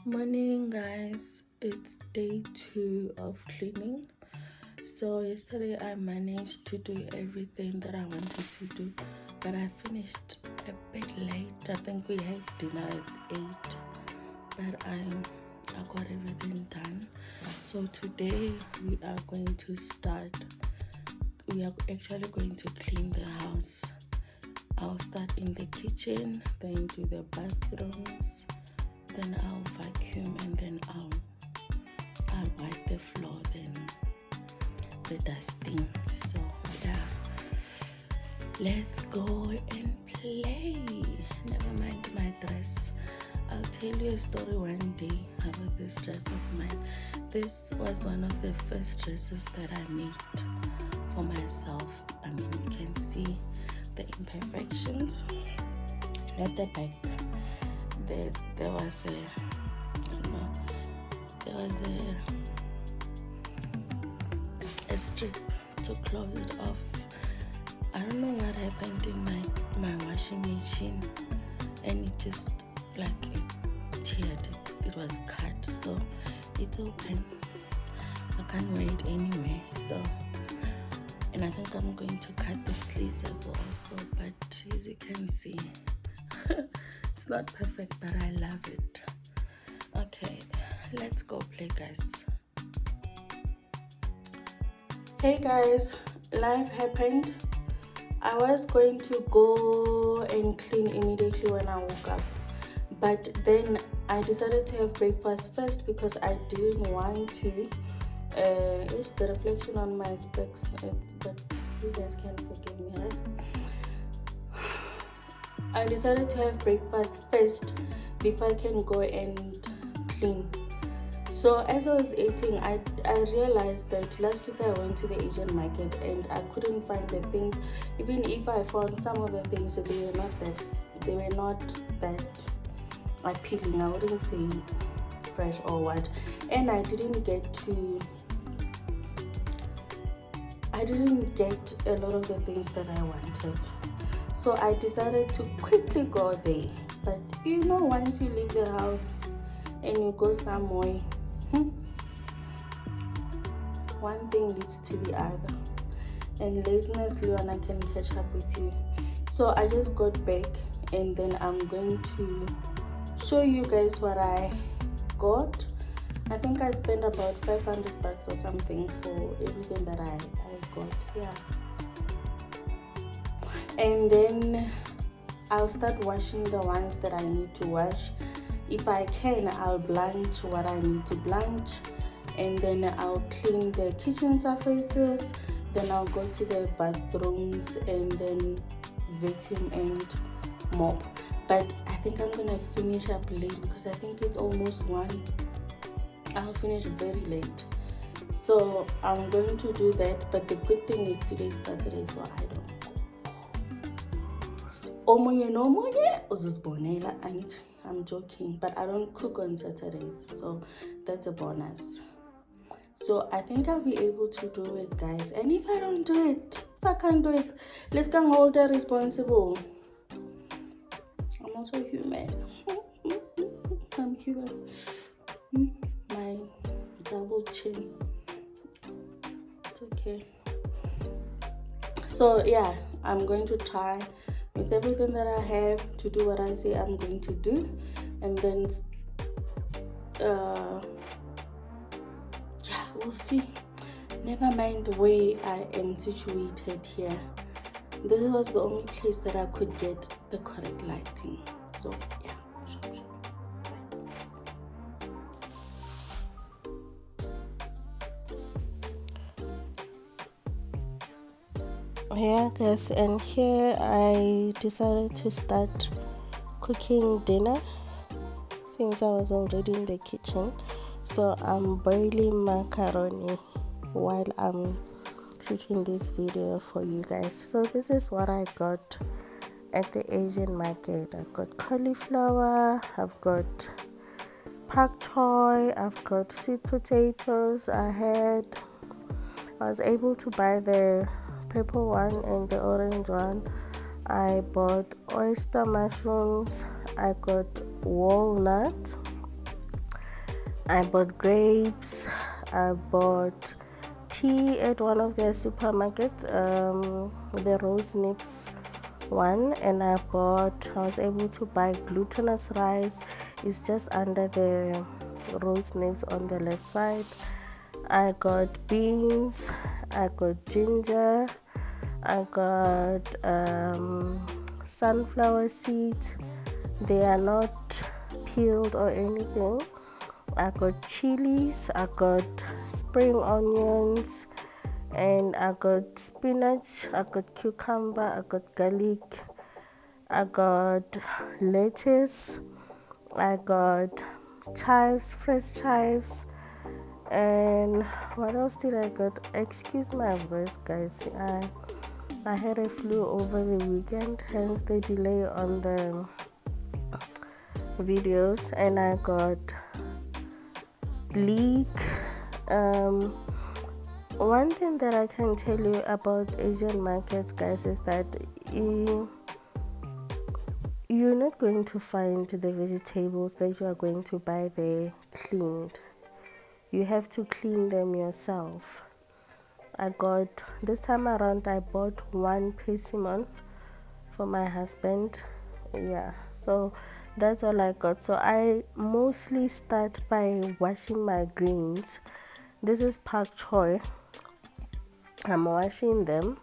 Morning, guys. It's day 2 of cleaning. So yesterday I managed to do everything that I wanted to do, but I finished a bit late. I think we had dinner at 8, but I got everything done. So today we are going to start. We are actually going to clean the house. I'll start in the kitchen, then do the bathrooms, then I'll vacuum, and then I'll wipe the floor, then the dusting. So yeah, let's go and play. Never mind my dress. I'll tell you a story one day about this dress of mine. This was one of the first dresses that I made for myself. I mean, you can see the imperfections. And at the back there was a strip to close it off. I don't know what happened in my washing machine, and it just it teared. It was cut, so it's open. I can't wear it anyway. So, and I think I'm going to cut the sleeves as well. So, but as you can see, it's not perfect, but I love it. Okay, let's go play, guys. Hey guys, life happened. I was going to go and clean immediately when I woke up, but then I decided to have breakfast first because I didn't want to. It's the reflection on my specs, but you guys can forgive me, right? I decided to have breakfast first before I can go and clean. So as I was eating, I realized that last week I went to the Asian market and I couldn't find the things. Even if I found some of the things, they were not that appealing. I wouldn't say fresh or what. And I didn't get a lot of the things that I wanted. So I decided to quickly go there. But once you leave the house and you go somewhere, one thing leads to the other, and laziness, Leona, can catch up with you. So I just got back, and then I'm going to show you guys what I got. I think I spent about $500 or something for everything that I got. Yeah. And then I'll start washing the ones that I need to wash. If I can, I'll blanch what I need to blanch, and then I'll clean the kitchen surfaces. Then I'll go to the bathrooms and then vacuum and mop. But I think I'm gonna finish up late because I think it's almost 1. I'll finish very late, so I'm going to do that. But the good thing is today's Saturday, so I don't. I'm joking, but I don't cook on Saturdays, so that's a bonus. So I think I'll be able to do it, guys. And if I don't do it, if I can't do it, let's go hold her responsible. I'm also human. I'm human. My double chin. It's okay. So yeah, I'm going to try with everything that I have to do what I say I'm going to do, and then we'll see. Never mind where I am situated here. This was the only place that I could get the correct lighting. So yeah. Yeah guys, and here I decided to start cooking dinner since I was already in the kitchen. So I'm boiling macaroni while I'm shooting this video for you guys. So this is what I got at the Asian market. I've got cauliflower, I've got pak choy, I've got sweet potatoes. I was able to buy the purple one and the orange one. I bought oyster mushrooms, I got walnut, I bought grapes. I bought tea at one of their supermarkets, the Rose Nips one, and I was able to buy glutinous rice. It's just under the Rose Nips on the left side. I got beans, I got ginger, I got sunflower seeds. They are not peeled or anything. I got chilies, I got spring onions, and I got spinach, I got cucumber, I got garlic, I got lettuce, I got chives, fresh chives, and what else did I got? Excuse my voice, guys. I had a flu over the weekend, hence the delay on the videos. And I got leek. One thing that I can tell you about Asian markets, guys, is that you're not going to find the vegetables that you are going to buy there cleaned. You have to clean them yourself. This time around, I bought one persimmon for my husband. Yeah, so that's all I got. So I mostly start by washing my greens. This is pak choy. I'm washing them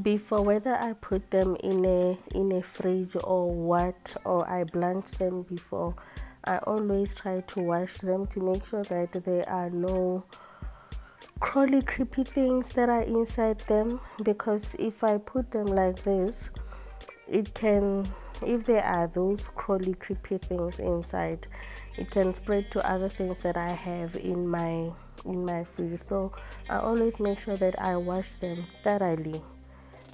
before, whether I put them in a fridge or what, or I blanch them before. I always try to wash them to make sure that there are no crawly creepy things that are inside them, because if I put them like this, it can, if there are those crawly creepy things inside, it can spread to other things that I have in my fridge. So I always make sure that I wash them thoroughly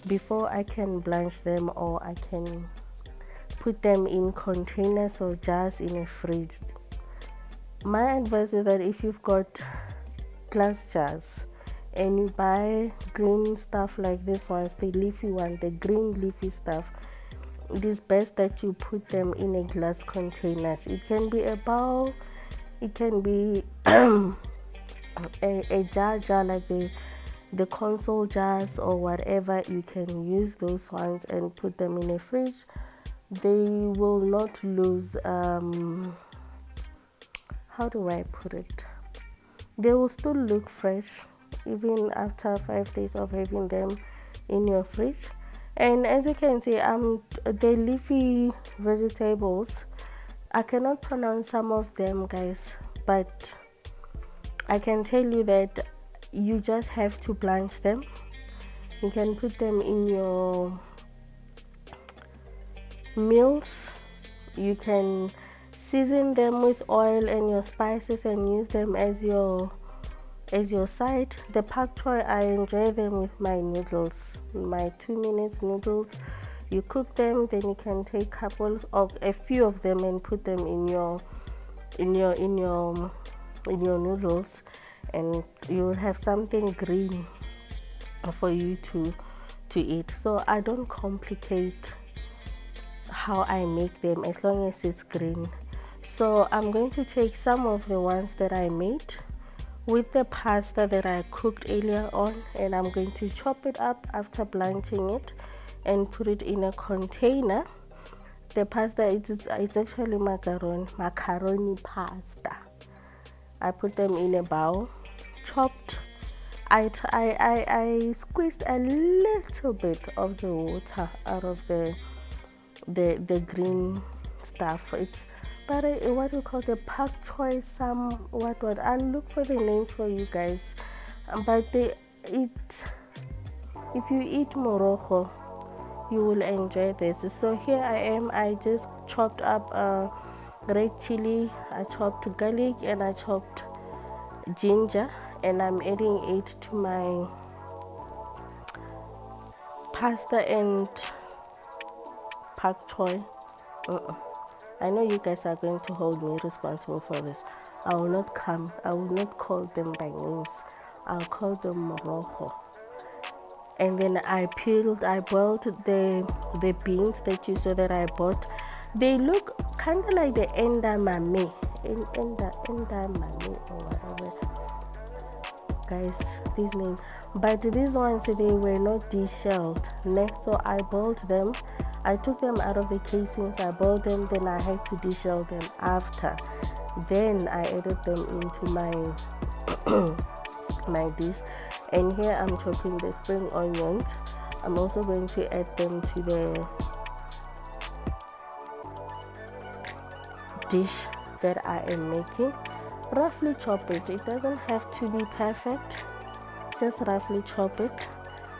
before I can blanch them, or I can put them in containers or jars in a fridge. My advice is that if you've got glass jars and you buy green stuff like this ones, the leafy one, the green leafy stuff, it is best that you put them in a glass containers. It can be a bowl, it can be a jar like the console jars or whatever. You can use those ones and put them in a fridge. They will not lose how do I put it? They will still look fresh even after 5 days of having them in your fridge. And as you can see, the leafy vegetables, I cannot pronounce some of them, guys, but I can tell you that you just have to blanch them. You can put them in your meals. You can season them with oil and your spices and use them as your side. The pak choy, I enjoy them with my noodles, my 2 minutes noodles. You cook them, then you can take a few of them and put them in your noodles, and you'll have something green for you to eat. So I don't complicate how I make them as long as it's green. So I'm going to take some of the ones that I made with the pasta that I cooked earlier on, and I'm going to chop it up after blanching it and put it in a container. The pasta, it's actually macaroni pasta. I put them in a bowl, chopped. I squeezed a little bit of the water out of the green stuff. It's what we call the pak choy, what I'll look for the names for you guys, but if you eat morogo, you will enjoy this. So here I am. I just chopped up red chili, I chopped garlic, and I chopped ginger, and I'm adding it to my pasta and pak choy. I know you guys are going to hold me responsible for this. I will not call them by names. I'll call them morogo. And then I boiled the beans that you saw that I bought. They look kind of like the edamame. Manu or whatever, guys, these names. But these ones, they were not deshelled. Next, so I boiled them. I took them out of the casings, I boiled them, then I had to deshell them after. Then I added them into my my dish. And here I'm chopping the spring onions. I'm also going to add them to the dish that I am making. Roughly chop it. It doesn't have to be perfect. Just roughly chop it.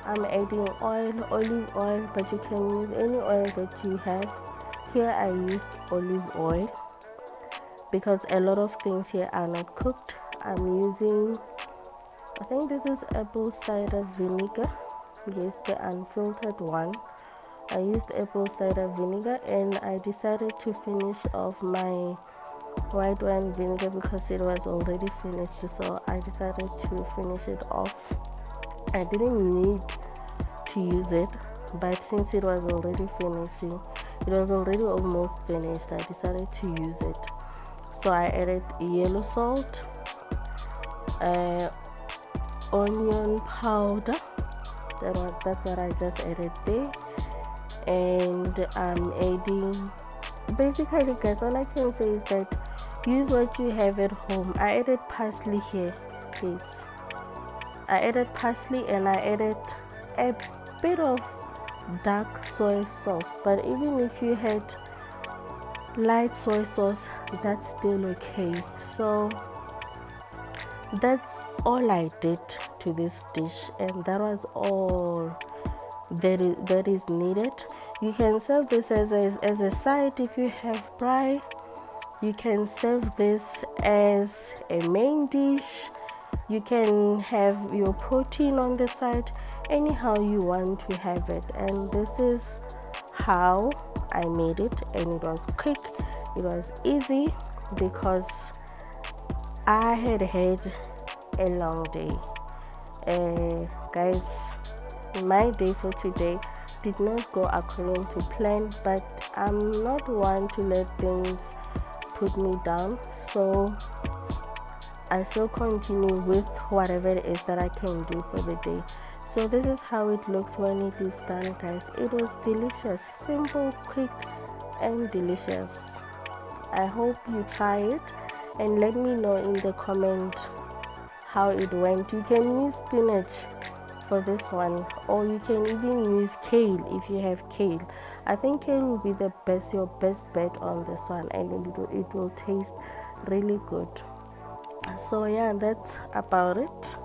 I'm adding olive oil, but you can use any oil that you have. Here I used olive oil because a lot of things here are not cooked. I'm using, I think this is apple cider vinegar. Yes, the unfiltered one. I used apple cider vinegar, and I decided to finish off my white wine vinegar because it was already finished, so I decided to finish it off. I didn't need to use it, but since it was already finishing, it was already almost finished, I decided to use it. So I added yellow salt, onion powder, that's what I just added there, and I'm adding, basically guys, all I can say is that use what you have at home. I added parsley here, yes, I added parsley, and I added a bit of dark soy sauce, but even if you had light soy sauce, that's still okay. So that's all I did to this dish, and that was all that is needed. You can serve this as a side if you have braai. You can serve this as a main dish. You can have your protein on the side, anyhow you want to have it. And this is how I made it, and it was quick, it was easy, because I had a long day. Guys, my day for today did not go according to plan, but I'm not one to let things put me down, so I still continue with whatever it is that I can do for the day. So this is how it looks when it is done, guys. It was delicious, simple, quick, and delicious. I hope you try it and let me know in the comment how it went. You can use spinach for this one, or you can even use kale if you have kale. I think kale will be your best bet on this one, and it will taste really good. So yeah, that's about it.